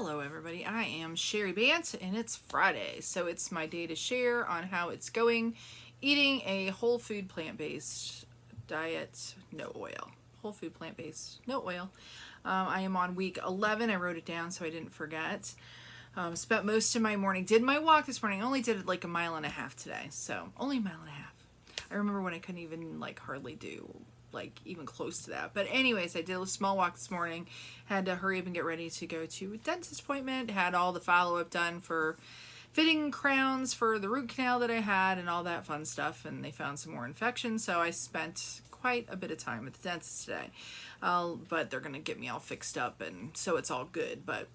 Hello everybody, I am Cheri Bant and it's Friday, so it's my day to share on how it's going eating a whole food plant-based diet, no oil. Whole food plant-based, no oil. I am on week 11, I wrote it down so I didn't forget. Spent most of my morning, did my walk this morning, only did it like 1.5 miles today, so only 1.5 miles. I remember when I couldn't even hardly do even close to that. But anyways, I did a small walk this morning, had to hurry up and get ready to go to a dentist appointment, had all the follow-up done for fitting crowns for the root canal that I had and all that fun stuff, and they found some more infections, so I spent quite a bit of time at the dentist today. But they're gonna get me all fixed up, and so it's all good. But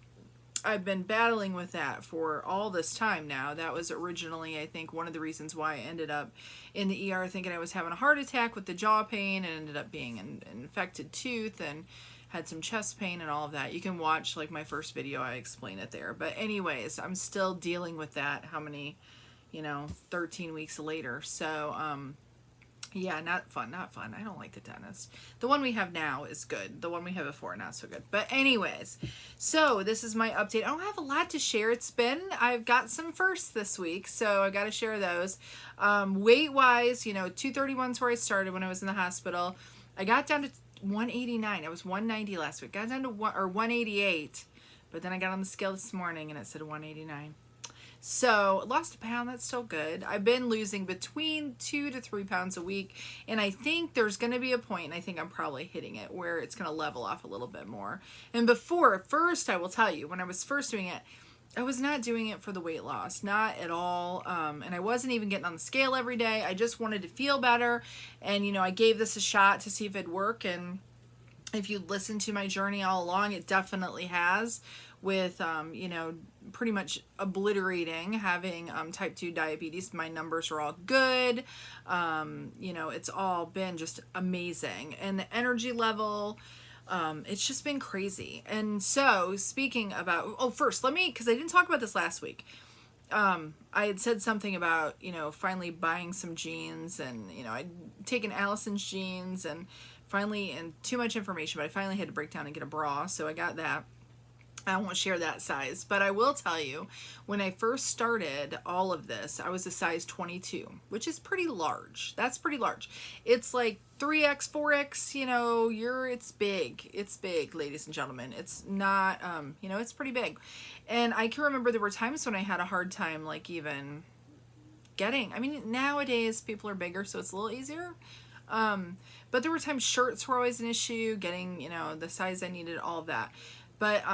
I've been battling with that for all this time now. That was originally, I think, one of the reasons why I ended up in the ER thinking I was having a heart attack with the jaw pain, and ended up being an infected tooth and had some chest pain and all of that. You can watch my first video, I explain it there. But anyways, I'm still dealing with that how many, 13 weeks later. So yeah, not fun. I don't like the dentist. The one we have now is good. The one we had before, not so good. But anyways, so this is my update. I don't have a lot to share. I've got some firsts this week, so I got to share those. Weight-wise, 231 is where I started when I was in the hospital. I got down to 189. I was 190 last week. Got down to 188, but then I got on the scale this morning and it said 189. So lost a pound, that's still good. I've been losing between 2 to 3 pounds a week, and I think there's going to be a point, and I think I'm probably hitting it, where it's going to level off a little bit more. And first, I will tell you, when I was first doing it, I was not doing it for the weight loss, not at all, and I wasn't even getting on the scale every day. I just wanted to feel better, and I gave this a shot to see if it'd work, and if you listen to my journey all along, it definitely has, with pretty much obliterating having type 2 diabetes. My numbers are all good. It's all been just amazing, and the energy level, it's just been crazy. And so speaking about, first because I didn't talk about this last week. I had said something about, finally buying some jeans, and, I'd taken Allison's jeans, and too much information, but I finally had to break down and get a bra, so I got that. I won't share that size, but I will tell you, when I first started all of this, I was a size 22, which is pretty large. That's pretty large. It's like 3X, 4X, it's big. It's big, ladies and gentlemen. It's not, it's pretty big. And I can remember there were times when I had a hard time, even nowadays people are bigger, so it's a little easier. But there were times shirts were always an issue, getting, the size I needed, all of that. But,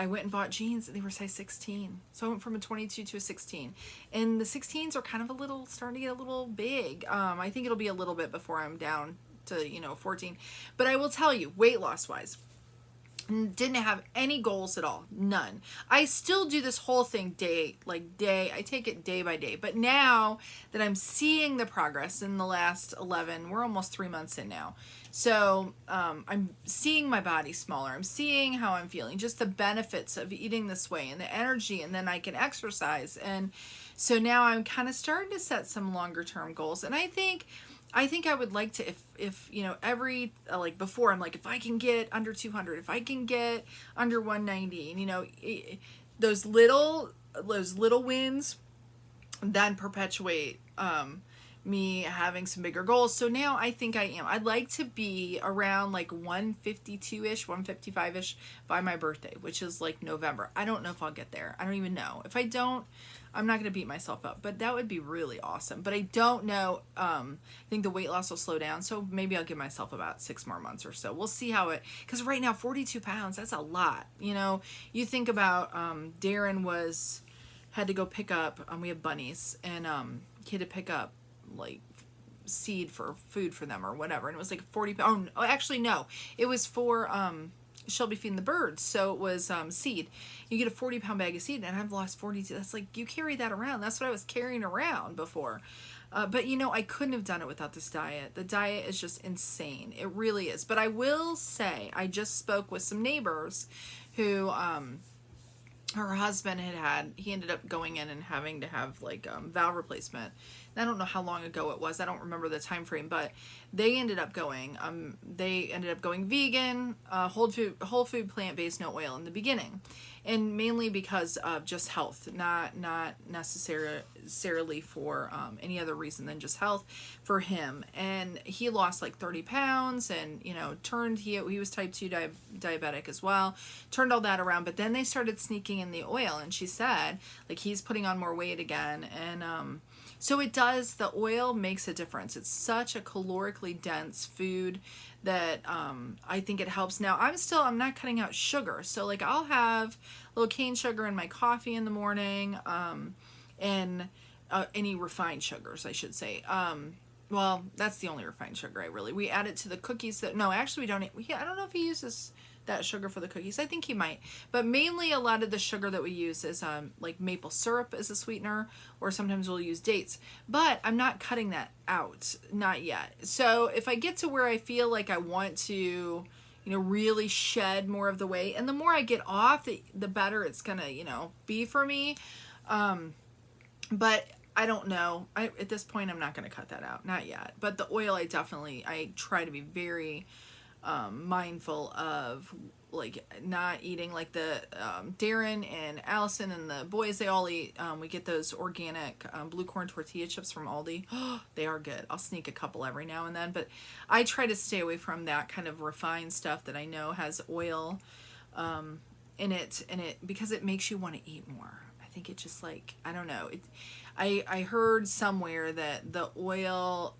I went and bought jeans, and they were size 16. So I went from a 22 to a 16. And the 16s are kind of starting to get a little big. I think it'll be a little bit before I'm down to, 14. But I will tell you, weight loss wise, didn't have any goals at all. None. I still do this whole thing I take it day by day. But now that I'm seeing the progress in the last 11, we're almost 3 months in now. So I'm seeing my body smaller. I'm seeing how I'm feeling, just the benefits of eating this way and the energy, and then I can exercise. And so now I'm kind of starting to set some longer term goals. And I think I would like to, if every, before, I'm if I can get under 200, if I can get under 190, those little wins then perpetuate, me having some bigger goals. So now I think I am. I'd like to be around 152-ish, 155-ish by my birthday, which is November. I don't know if I'll get there. I don't even know. If I don't, I'm not going to beat myself up, but that would be really awesome. But I don't know. I think the weight loss will slow down, so maybe I'll give myself about 6 more months or so. We'll see how because right now 42 pounds, that's a lot. You think about Darren had to go pick up, we have bunnies, and he had to pick up seed for food for them or whatever, and it was 40 pounds. Oh, actually no, it was for Shelby feeding the birds, so it was seed. You get a 40-pound bag of seed, and I've lost 42. That's you carry that around. That's what I was carrying around before. But I couldn't have done it without this diet. The diet is just insane. It really is. But I will say, I just spoke with some neighbors who her husband he ended up going in and having to have valve replacement. I don't know how long ago it was. I don't remember the time frame, but they ended up going vegan, whole food, plant-based, no oil in the beginning. And mainly because of just health, not necessarily for any other reason than just health for him. And he lost like 30 pounds and, you know, he was type 2 diabetic as well, turned all that around. But then they started sneaking in the oil, and she said, like, he's putting on more weight again. And so it does, the oil makes a difference. It's such a calorically dense food that I think it helps. Now, I'm not cutting out sugar. So like I'll have a little cane sugar in my coffee in the morning, and any refined sugars, I should say. Well, that's the only refined sugar we add it to the cookies no, actually we don't, I don't know if he uses that sugar for the cookies. I think he might, but mainly a lot of the sugar that we use is like maple syrup as a sweetener, or sometimes we'll use dates, but I'm not cutting that out, not yet. So if I get to where I feel like I want to, you know, really shed more of the weight, and the more I get off, the better it's gonna, you know, be for me. But I don't know. At this point, I'm not going to cut that out. Not yet. But the oil, I try to be very mindful of, like, not eating, like the Darren and Allison and the boys, they all eat. We get those organic blue corn tortilla chips from Aldi. They are good. I'll sneak a couple every now and then. But I try to stay away from that kind of refined stuff that I know has oil in it, because it makes you want to eat more. I think it just, like, I don't know. I heard somewhere that the oil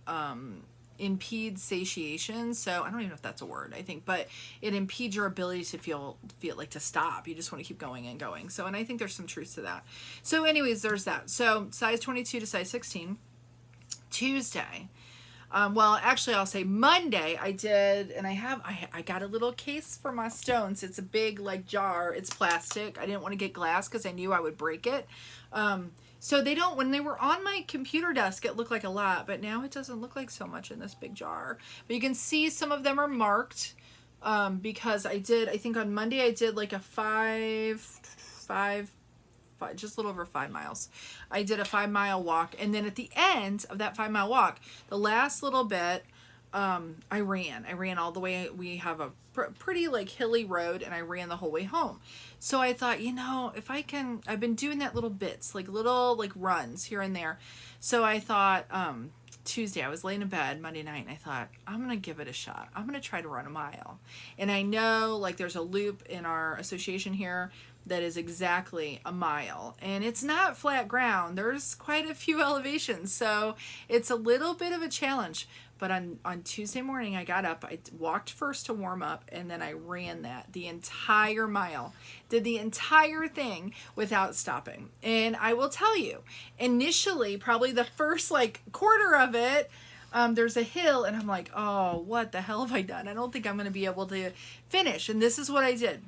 impedes satiation. So I don't even know if that's a word, I think, but it impedes your ability to feel like to stop. You just want to keep going and going. So, and I think there's some truth to that. So anyways, there's that. So size 22 to size 16. Tuesday. Well, actually, I'll say Monday I did, and I got a little case for my stones. It's a big, like, jar. It's plastic. I didn't want to get glass because I knew I would break it. So they don't, when they were on my computer desk, it looked like a lot, but now it doesn't look like so much in this big jar. But you can see some of them are marked, because I think on Monday I did like a just a little over 5 miles. I did a 5-mile walk, and then at the end of that 5-mile walk, the last little bit, I ran all the way. We have a pretty, like, hilly road, and I ran the whole way home. So I thought, you know, if I can, I've been doing that little bits, like little, like, runs here and there. So I thought, Tuesday, I was laying in bed Monday night, and I thought, I'm going to give it a shot. I'm going to try to run a mile. And I know, like, there's a loop in our association here that is exactly a mile, and it's not flat ground. There's quite a few elevations, so it's a little bit of a challenge. But on Tuesday morning, I got up, I walked first to warm up, and then I ran the entire mile. Did the entire thing without stopping. And I will tell you, initially, probably the first, like, quarter of it, there's a hill, and I'm like, oh, what the hell have I done? I don't think I'm going to be able to finish. And this is what I did.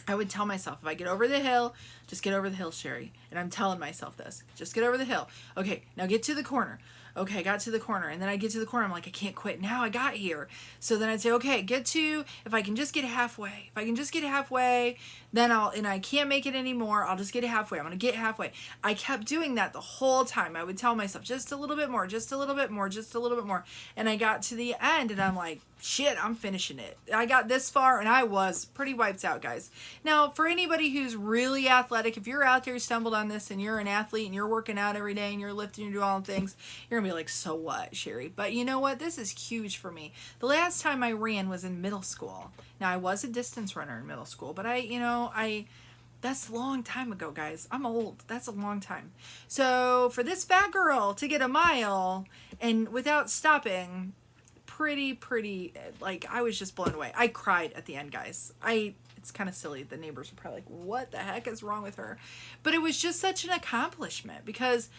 I would tell myself, if I get over the hill, just get over the hill, Cheri. And I'm telling myself this, just get over the hill. Okay, now get to the corner. Okay, I got to the corner, and then I get to the corner, I'm like, I can't quit. Now I got here. So then I'd say, okay, if I can just get halfway. If I can just get halfway, then and I can't make it anymore, I'll just get halfway. I'm going to get halfway. I kept doing that the whole time. I would tell myself, just a little bit more, just a little bit more, just a little bit more. And I got to the end, and I'm like, shit, I'm finishing it. I got this far, and I was pretty wiped out, guys. Now, for anybody who's really athletic, if you're out there, you stumbled on this, and you're an athlete, and you're working out every day, and you're lifting, you do all the things, you're going to be like, so what, Cheri? But you know what? This is huge for me. The last time I ran was in middle school. Now, I was a distance runner in middle school, but that's a long time ago, guys. I'm old. That's a long time. So for this fat girl to get a mile and without stopping, pretty, like, I was just blown away. I cried at the end, guys. It's kind of silly. The neighbors were probably like, what the heck is wrong with her? But it was just such an accomplishment, because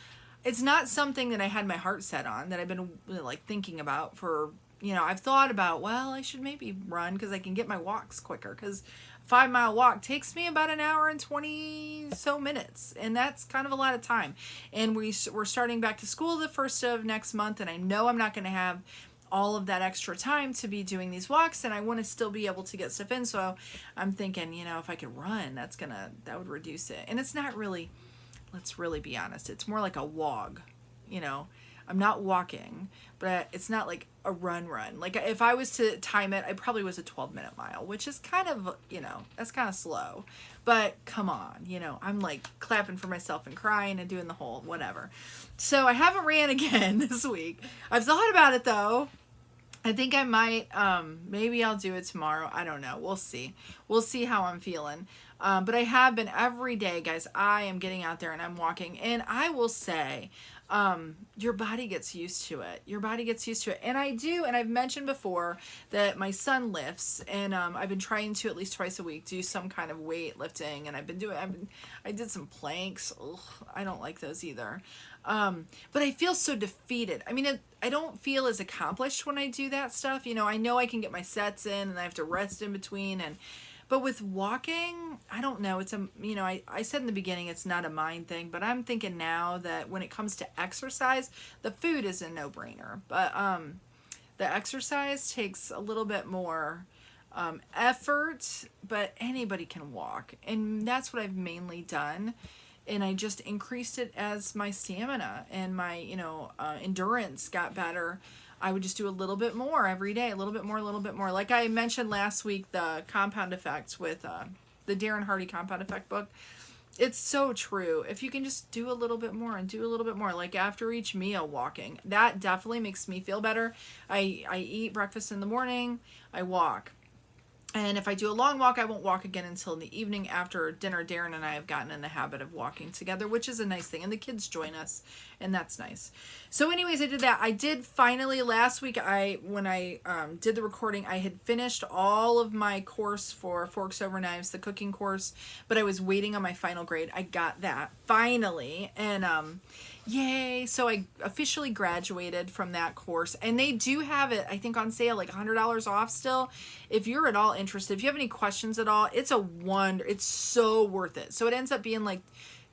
it's not something that I had my heart set on, that I've been, like, thinking about for, I've thought about, well, I should maybe run because I can get my walks quicker, because a 5-mile walk takes me about an hour and 20 so minutes, and that's kind of a lot of time. And we're starting back to school the 1st of next month, and I know I'm not going to have all of that extra time to be doing these walks, and I want to still be able to get stuff in. So I'm thinking, if I could run, that would reduce it. And it's not really, let's really be honest, it's more like a wog, I'm not walking, but it's not like a run. Like if I was to time it, I probably was a 12-minute mile, which is kind of, that's kind of slow. But come on, I'm like clapping for myself and crying and doing the whole whatever. So I haven't ran again this week. I've thought about it though. I think I might, maybe I'll do it tomorrow. I don't know. We'll see. We'll see how I'm feeling. But I have been every day, guys. I am getting out there and I'm walking. And I will say, your body gets used to it. Your body gets used to it. And I do, and I've mentioned before that my son lifts, and I've been trying to at least twice a week do some kind of weight lifting, and I did some planks. Ugh, I don't like those either. But I feel so defeated. I mean, I don't feel as accomplished when I do that stuff. I know I can get my sets in and I have to rest in between. But with walking, I don't know. It's I said in the beginning, it's not a mind thing, but I'm thinking now that when it comes to exercise, the food is a no-brainer. But, the exercise takes a little bit more, effort, but anybody can walk. And that's what I've mainly done. And I just increased it as my stamina and my, endurance got better. I would just do a little bit more every day, a little bit more. Like I mentioned last week, the compound effect with the Darren Hardy compound effect book. It's so true. If you can just do a little bit more and do a little bit more, like after each meal walking, that definitely makes me feel better. I eat breakfast in the morning, I walk. And if I do a long walk, I won't walk again until in the evening after dinner. Darren and I have gotten in the habit of walking together, which is a nice thing. And the kids join us, and that's nice. So anyways, I did that. I did finally last week, when I did the recording, I had finished all of my course for Forks Over Knives, the cooking course, but I was waiting on my final grade. I got that finally. And yay. So I officially graduated from that course, and they do have it, I think, on sale, like $100 off still. If you're at all interested, if you have any questions at all, it's so worth it. So it ends up being like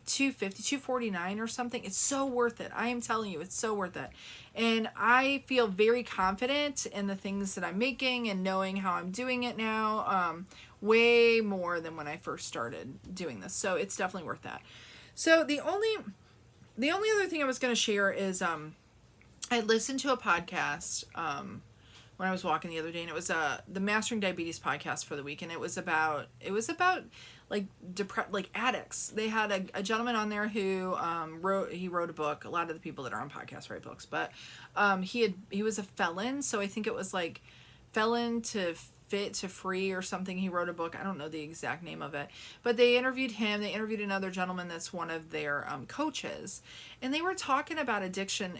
$249 or something. It's so worth it. I am telling you, it's so worth it. And I feel very confident in the things that I'm making and knowing how I'm doing it now, way more than when I first started doing this. So it's definitely worth that. So the only other thing I was going to share is I listened to a podcast when I was walking the other day, and it was the Mastering Diabetes podcast for the week, and it was about like addicts. They had a gentleman on there who wrote a book. A lot of the people that are on podcasts write books, but he was a felon, so I think it was like Felon to Fit to Free or something. He wrote a book. I don't know the exact name of it, but they interviewed him. They interviewed another gentleman that's one of their coaches, and they were talking about addiction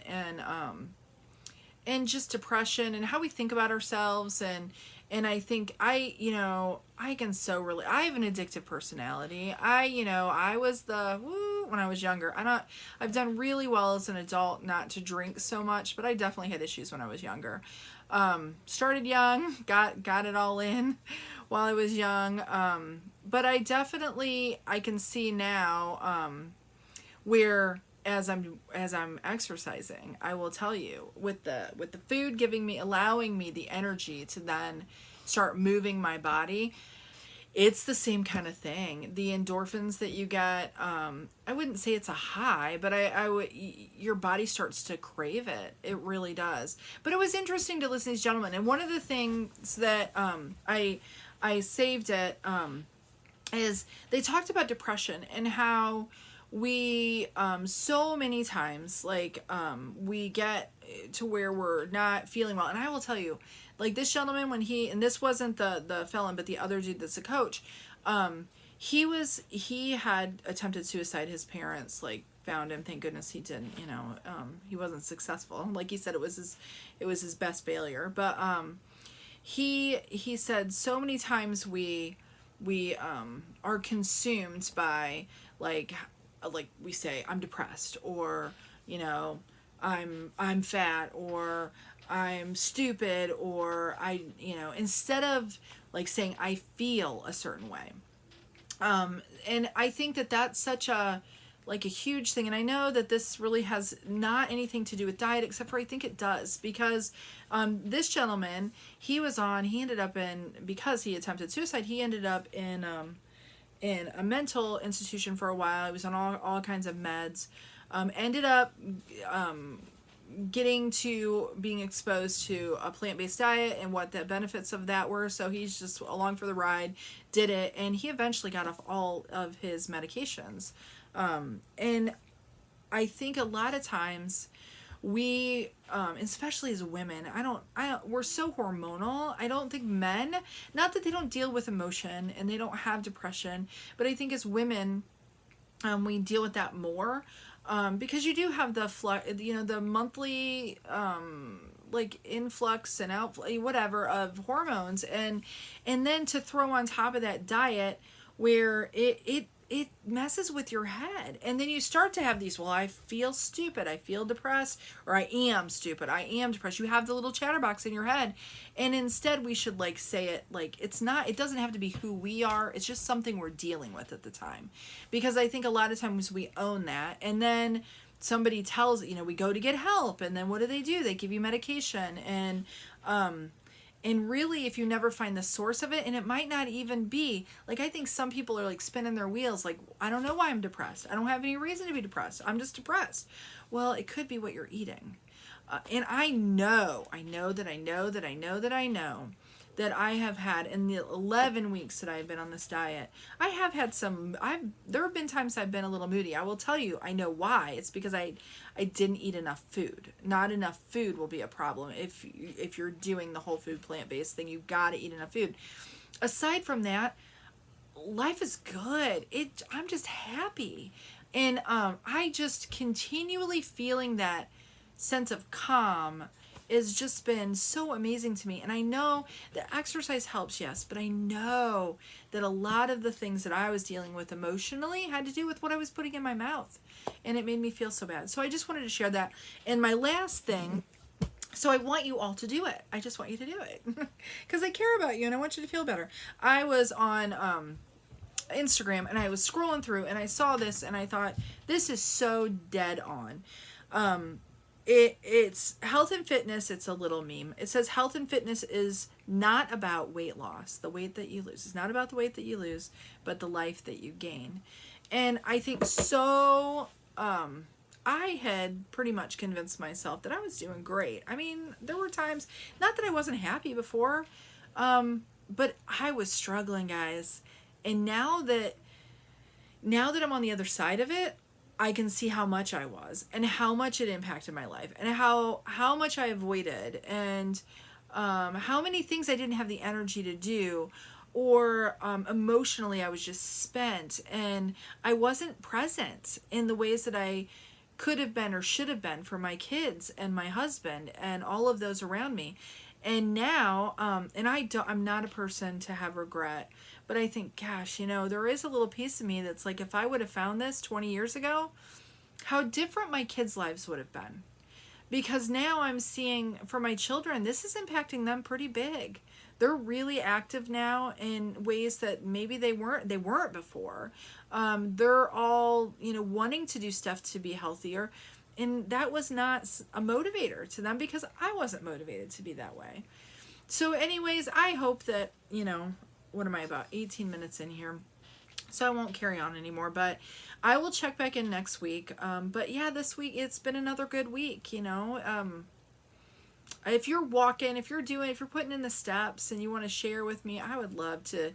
and just depression and how we think about ourselves. And I think I can so really, I have an addictive personality. I was when I was younger. I've done really well as an adult not to drink so much, but I definitely had issues when I was younger. Started young, got it all in while I was young. But I can see now, where as I'm exercising, I will tell you, with the food allowing me the energy to then start moving my body, it's the same kind of thing. The endorphins that you get, I wouldn't say it's a high, but your body starts to crave it. It really does. But it was interesting to listen to these gentlemen. And one of the things that I saved it is they talked about depression and how we so many times we get to where we're not feeling well. And I will tell you, like this gentleman, and this wasn't the felon, but the other dude that's a coach, he had attempted suicide. His parents found him. Thank goodness he didn't. He wasn't successful. Like he said, it was his best failure. But he said so many times we are consumed by like we say, I'm depressed, or I'm fat, or I'm stupid, or instead of saying I feel a certain way. And I think that that's such a huge thing. And I know that this really has not anything to do with diet, except for I think it does, because this gentleman, because he attempted suicide, he ended up in a mental institution for a while. He was on all kinds of meds, ended up getting to being exposed to a plant-based diet and what the benefits of that were. So he's just along for the ride, did it, and he eventually got off all of his medications. And I think a lot of times we, especially as women, we're so hormonal. I don't think men, not that they don't deal with emotion and they don't have depression, but I think as women, we deal with that more, because you do have the monthly, like influx and whatever of hormones, and then to throw on top of that diet where it messes with your head, and then you start to have these, well, I feel stupid, I feel depressed, or I am stupid, I am depressed. You have the little chatterbox in your head, and instead we should like say it like it doesn't have to be who we are, it's just something we're dealing with at the time. Because I think a lot of times we own that, and then somebody tells, we go to get help, and then what do? They give you medication, and really, if you never find the source of it, and it might not even be, like, I think some people are like spinning their wheels, like, I don't know why I'm depressed. I don't have any reason to be depressed. I'm just depressed. Well, it could be what you're eating. And I know that I have had, in the 11 weeks that I've been on this diet, I have had there have been times I've been a little moody. I will tell you, I know why. It's because I didn't eat enough food. Not enough food will be a problem. If you're doing the whole food plant-based thing, you've got to eat enough food. Aside from that, life is good. I'm just happy. And I just continually feeling that sense of calm has just been so amazing to me. And I know that exercise helps, yes, but I know that a lot of the things that I was dealing with emotionally had to do with what I was putting in my mouth, and it made me feel so bad. So I just wanted to share that. And my last thing, so I want you all to do it. I just want you to do it because I care about you and I want you to feel better. I was on Instagram, and I was scrolling through, and I saw this, and I thought, this is so dead on. It's health and fitness. It's a little meme. It says health and fitness is not about weight loss, the weight that you lose. It's not about the weight that you lose, but the life that you gain. And I think so, I had pretty much convinced myself that I was doing great. I mean, there were times, not that I wasn't happy before, but I was struggling, guys. And now that I'm on the other side of it, I can see how much I was, and how much it impacted my life, and how much I avoided, and how many things I didn't have the energy to do, or emotionally I was just spent, and I wasn't present in the ways that I could have been or should have been for my kids and my husband and all of those around me. And now, and I'm not a person to have regret, but I think, gosh, there is a little piece of me that's like, if I would have found this 20 years ago, how different my kids' lives would have been. Because now I'm seeing, for my children, this is impacting them pretty big. They're really active now in ways that maybe they weren't before. They're all, wanting to do stuff to be healthier. And that was not a motivator to them, because I wasn't motivated to be that way. So anyways, I hope that, what am I, about 18 minutes in here? So I won't carry on anymore, but I will check back in next week. But yeah, this week, it's been another good week, If you're walking, if you're putting in the steps and you want to share with me, I would love to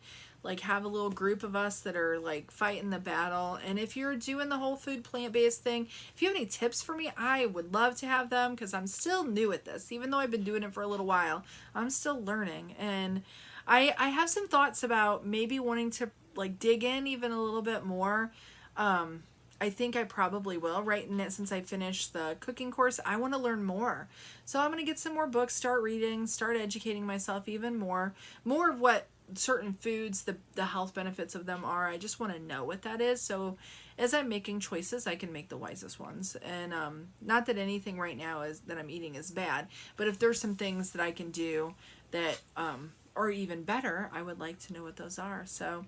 have a little group of us that are fighting the battle. And if you're doing the whole food plant-based thing, if you have any tips for me, I would love to have them, because I'm still new at this. Even though I've been doing it for a little while, I'm still learning. And I have some thoughts about maybe wanting to dig in even a little bit more. I think I probably will, right? And since I finished the cooking course, I want to learn more. So I'm going to get some more books, start reading, start educating myself even more of what certain foods, the health benefits of them are. I just want to know what that is. So as I'm making choices, I can make the wisest ones. And not that anything right now that I'm eating is bad, but if there's some things that I can do that or even better, I would like to know what those are. So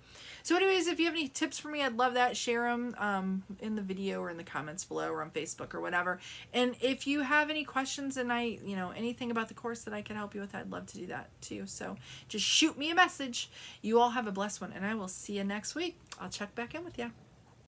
anyways, if you have any tips for me, I'd love that. Share them in the video or in the comments below or on Facebook or whatever. And if you have any questions and anything about the course that I can help you with, I'd love to do that too. So just shoot me a message. You all have a blessed one, and I will see you next week. I'll check back in with you.